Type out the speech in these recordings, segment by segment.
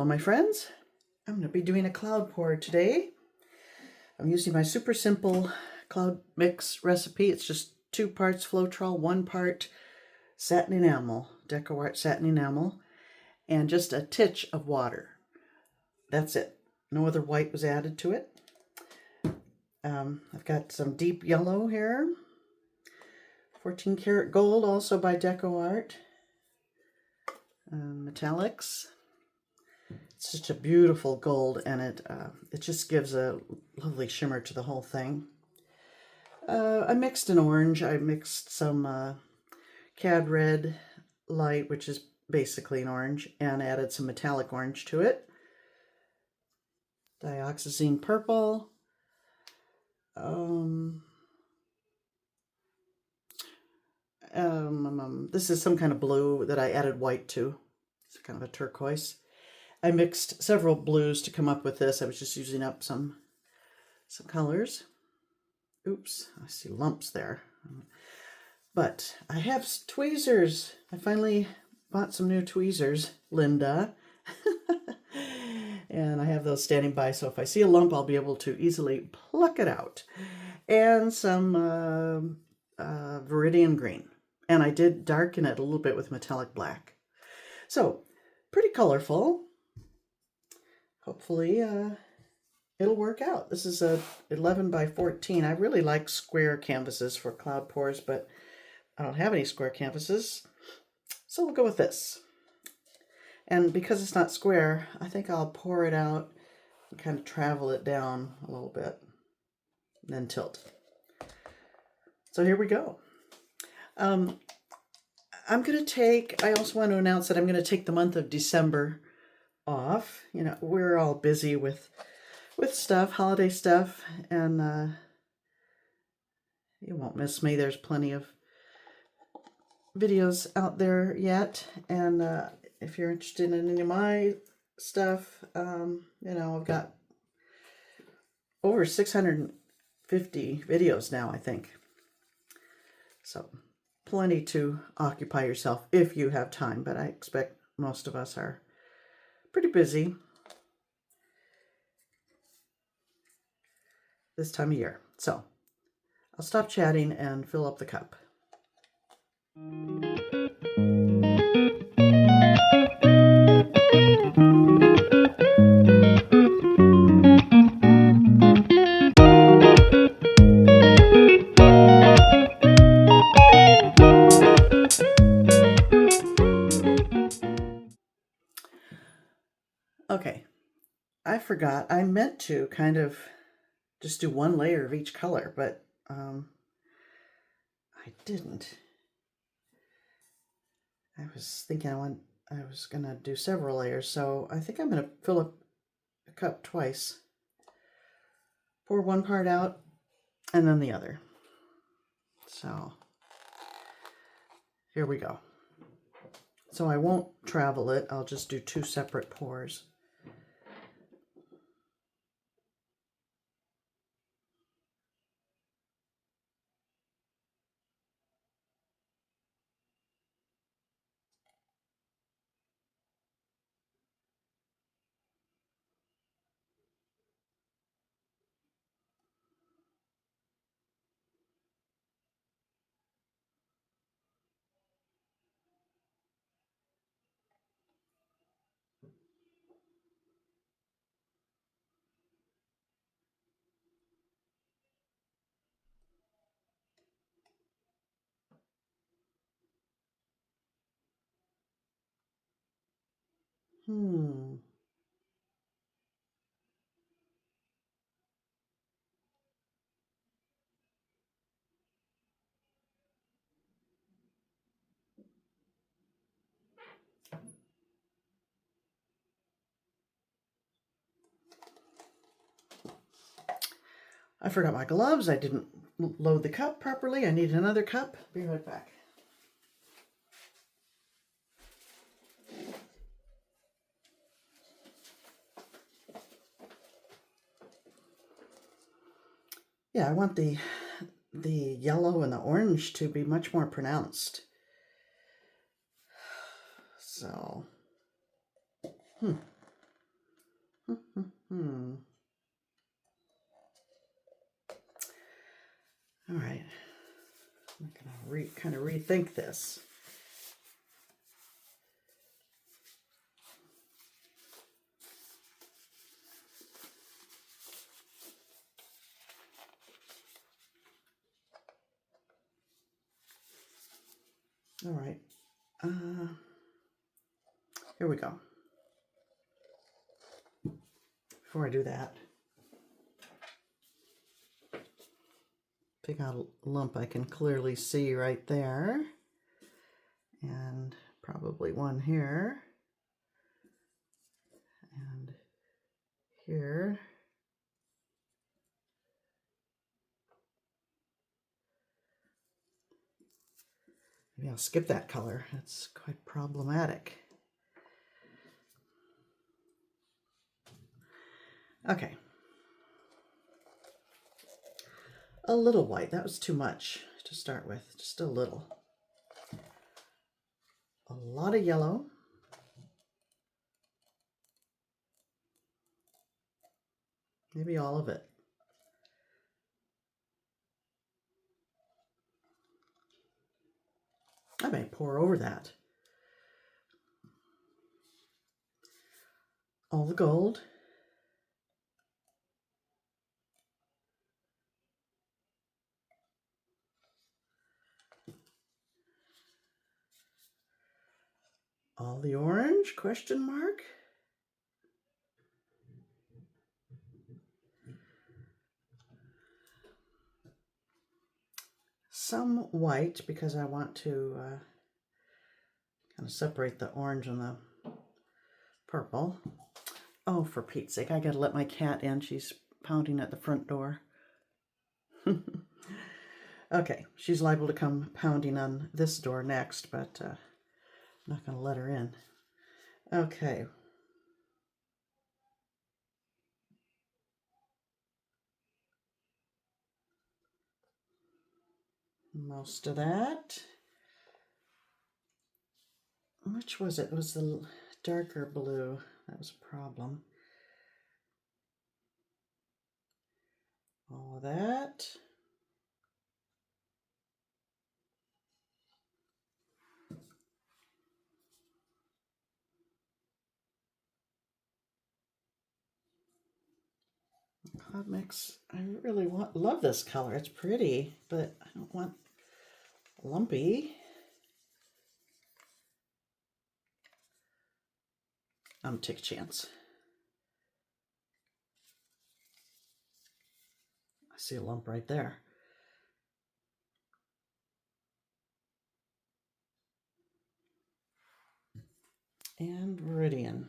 Hello my friends, I'm going to be doing a cloud pour today. I'm using my super simple cloud mix recipe. It's just 2 parts Floetrol, 1 part satin enamel, Deco Art Satin Enamel, and just a titch of water. That's it. No other white was added to it. I've got some deep yellow here, 14 karat gold, also by Deco Art, metallics. It's such a beautiful gold, and it just gives a lovely shimmer to the whole thing. I mixed an orange. I mixed some Cad Red Light, which is basically an orange, and added some metallic orange to it. Dioxozine Purple. This is some kind of blue that I added white to. It's kind of a turquoise. I mixed several blues to come up with this. I was just using up some colors. Oops, I see lumps there. But I have tweezers. I finally bought some new tweezers, Linda. And I have those standing by, so if I see a lump, I'll be able to easily pluck it out. And some Viridian Green. And I did darken it a little bit with metallic black. So, pretty colorful. Hopefully it'll work out. This is a 11 by 14. I really like square canvases for cloud pours, but I don't have any square canvases, so we'll go with this. And because it's not square, I think I'll pour it out and kind of travel it down a little bit, and then tilt. So here we go. I also want to announce that I'm going to take the month of December off. You know, we're all busy with stuff, holiday stuff, and you won't miss me. There's plenty of videos out there yet, and if you're interested in any of my stuff, you know, I've got over 650 videos now, I think. So plenty to occupy yourself if you have time, but I expect most of us are pretty busy this time of year. So I'll stop chatting and fill up the cup. Okay, I forgot. I meant to kind of just do 1 layer of each color, but I didn't. I was thinking I was going to do several layers, so I think I'm going to fill up a cup twice. Pour 1 part out and then the other. So here we go. So I won't travel it. I'll just do 2 separate pours. I forgot my gloves. I didn't load the cup properly. I need another cup. Be right back. Yeah, I want the yellow and the orange to be much more pronounced. So, All right, I'm gonna kind of rethink this. All right, here we go. Before I do that, pick out a lump I can clearly see right there, and probably one here, and here. Maybe I'll skip that color. That's quite problematic. Okay. A little white. That was too much to start with. Just a little. A lot of yellow. Maybe all of it. I may pour over that. All the gold. All the orange, question mark. Some white because I want to kind of separate the orange and the purple. Oh, for Pete's sake, I gotta let my cat in. She's pounding at the front door. Okay, she's liable to come pounding on this door next, but I'm not gonna let her in. Okay. Most of that. Which was it? It was the darker blue. That was a problem. All of that. Cloud Mix. I really love this color. It's pretty, but I don't want lumpy. Take a chance. I see a lump right there. And Viridian.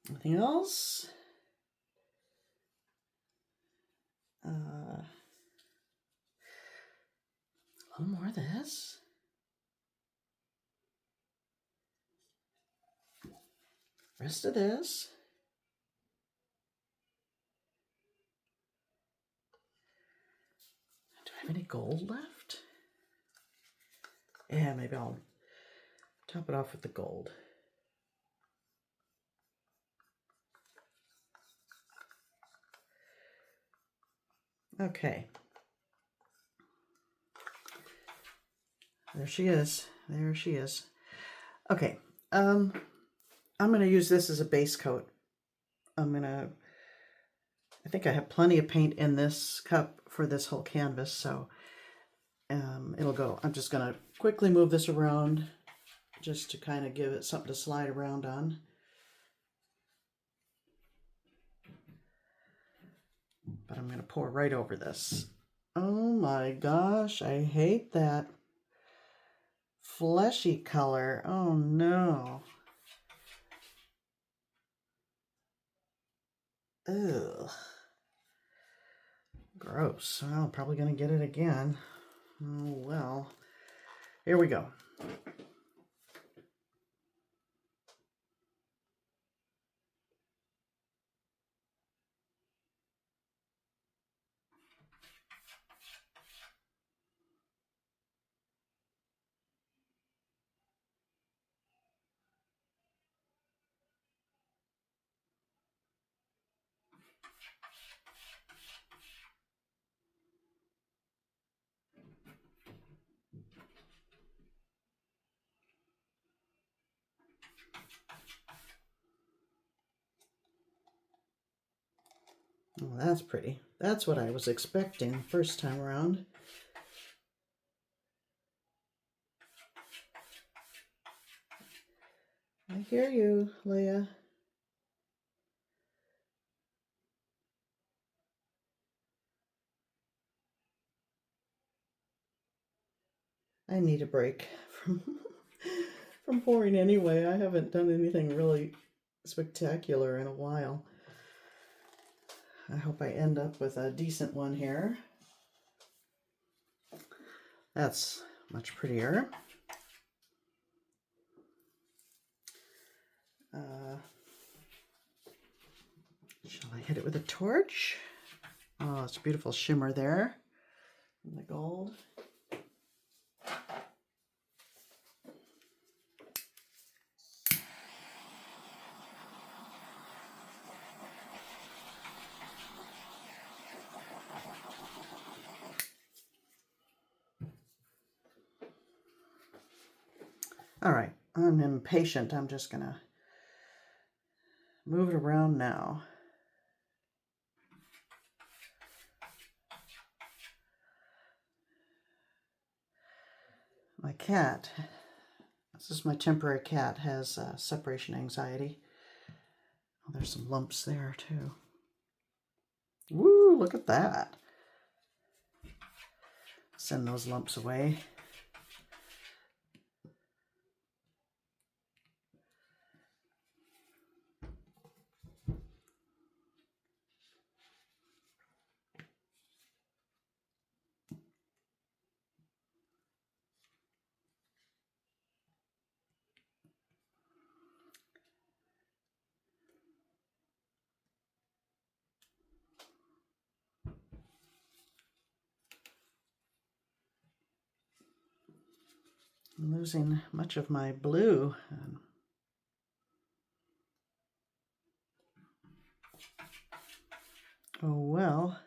Anything else? A little more of this. Rest of this. Do I have any gold left? Yeah, maybe I'll top it off with the gold. Okay. There she is. There she is. Okay. I'm going to use this as a base coat. I think I have plenty of paint in this cup for this whole canvas, so it'll go. I'm just going to quickly move this around just to kind of give it something to slide around on. But I'm going to pour right over this. Oh my gosh, I hate that fleshy color. Oh no. Ugh. Gross. Well, I'm probably going to get it again. Oh well. Here we go. Oh, that's pretty. That's what I was expecting first time around. I hear you, Leah. I need a break from from pouring anyway. I haven't done anything really spectacular in a while. I hope I end up with a decent one here. That's much prettier. Shall I hit it with a torch? Oh, it's a beautiful shimmer there in the gold. All right, I'm impatient. I'm just gonna move it around now. My cat, this is my temporary cat, has separation anxiety. Oh, there's some lumps there too. Woo, look at that. Send those lumps away. I'm losing much of my blue. Oh well.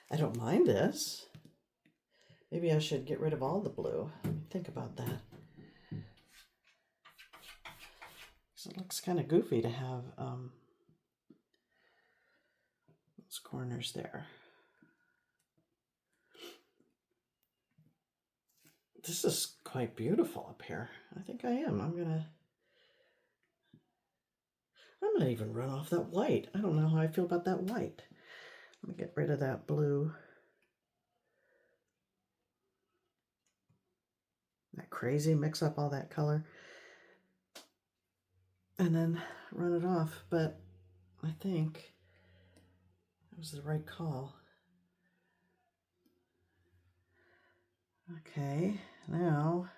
I don't mind this. Maybe I should get rid of all the blue. Let me think about that. So it looks kind of goofy to have those corners there. This is quite beautiful up here. I think I am. I'm gonna even run off that white. I don't know how I feel about that white. Let me get rid of that blue. That crazy, mix up all that color. And then run it off. But I think that was the right call. Okay, now,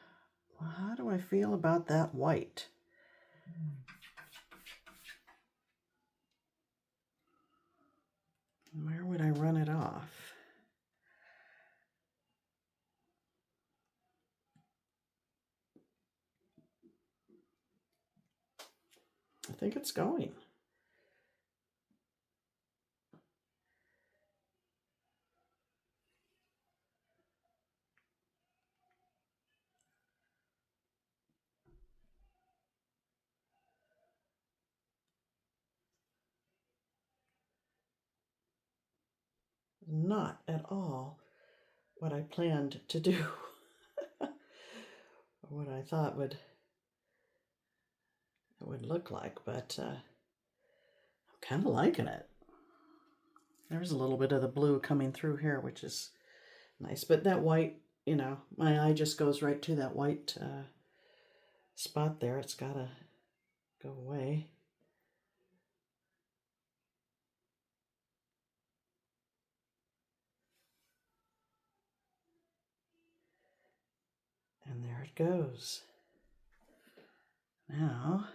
how do I feel about that white? Where would I run it off? I think it's going. Not at all what I planned to do. Or what I thought it would look like, but I'm kind of liking it. There's a little bit of the blue coming through here, which is nice. But that white, you know, my eye just goes right to that white spot there. It's got to go away. And there it goes. Now,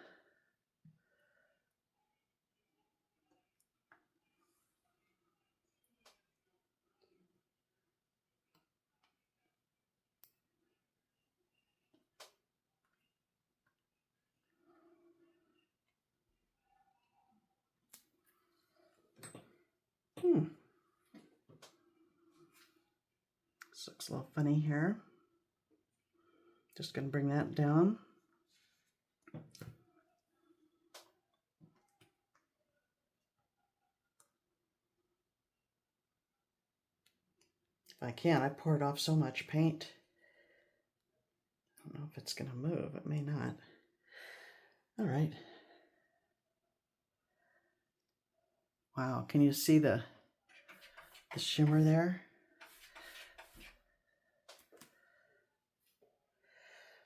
this looks a little funny here. Just going to bring that down. If I can, I poured off so much paint. I don't know if it's going to move. It may not. All right. Wow, can you see the shimmer there?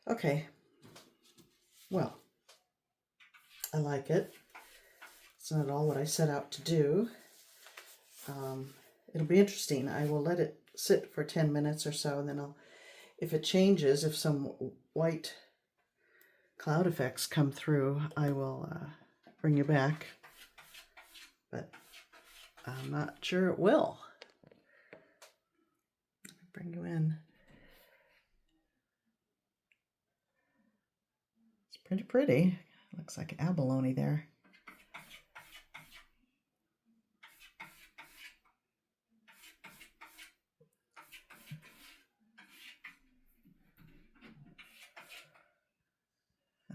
Okay. Well, I like it. It's not at all what I set out to do. It'll be interesting. I will let it sit for 10 minutes or so, and then if it changes, if some white cloud effects come through, I will bring you back. But I'm not sure it will. Bring you in. It's pretty pretty. Looks like abalone there.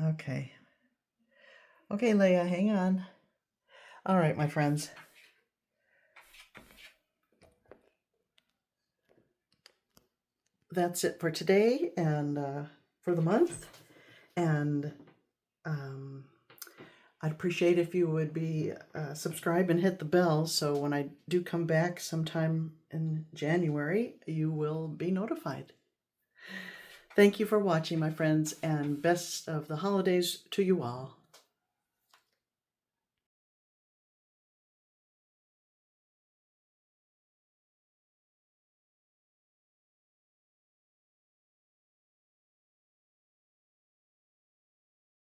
Okay. Okay, Leia, hang on. All right, my friends. That's it for today and for the month. And I'd appreciate if you would be subscribe and hit the bell, so when I do come back sometime in January, you will be notified. Thank you for watching, my friends, and best of the holidays to you all.